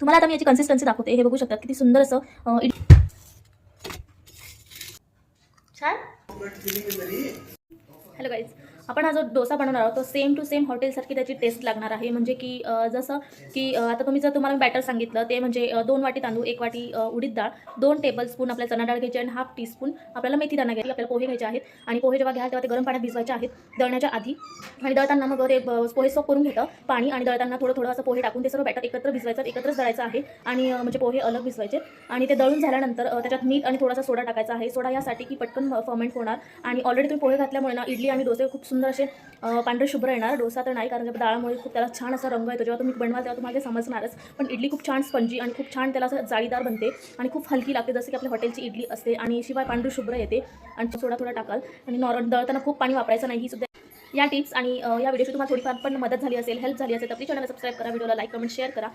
तुम्हाला आता मी याची कन्सिस्टन्सी दाखवते. हे बघू शकतात किती सुंदर असं छान. हॅलो गाईज, आपण हा जो डोसा बनवणार आहोत तो सेम टू सेम हॉटेलसारखी त्याची टेस्ट लागणार आहे. म्हणजे की जसं की आता तुम्हाला बॅटर सांगितलं ते म्हणजे 2 वाटी तांदूळ, 1 वाटी उडीद डाळ, 2 टेबलस्पून आपल्याला चणा डाळ घ्यायची आणि हाफ टीस्पून आपल्याला मेथी दाणा घ्यायची. आपल्याला पोहे घ्यायचे आहेत आणि पोहे जेव्हा घ्याल तेव्हा ते गरम पाण्यात भिजवायचे आहेत दळण्याच्या आधी. आणि दळताना मग ते पोहे सोक करून घेतं पाणी आणि दळताना थोडं थोडं असं पोहे टाकून ते सर्व बॅटर एकत्र भिजवायचं, एकत्रच दळायचं आहे. आणि म्हणजे पोहे अलग भिजवायचे आणि ते दळून झाल्यानंतर त्याच्यात मीठ आणि थोडासा सोडा टाकायचा आहे. सोडा यासाठी की पटकन फर्मेंट होणार आणि ऑलरेडी तुम्ही पोहे घातल्यामुळे ना इडली आणि डोसे खूप सुंदर असे पांढरे शुभ्र येणार. डोसा तर नाही, कारण डाळामुळे खूप त्याला छान असा रंग येतो. जेव्हा तुम्ही बनवाल तेव्हा तुम्हाला ते समजणारच. पण इडली खूप छान स्पंजी आणि खूप छान त्याला असं जाळीदार बनते आणि खूप हलकी लागते, जसं की आपल्या हॉटेलची इडली असते. आणि शिवाय पांढरी शुभ्र येते आणि सोडा थोडा टाकाल आणि दळताना खूप पाणी वापरायचं नाही. ही सुद्धा या टिप्स आणि या व्हिडिओची तुम्हाला थोडीफार पण मदत झाली असेल, हेल्प झाली असेल तर प्लीज चॅनलला सबस्क्राईब करा, व्हिडिओला लाईक, कमेंट, शेअर करा.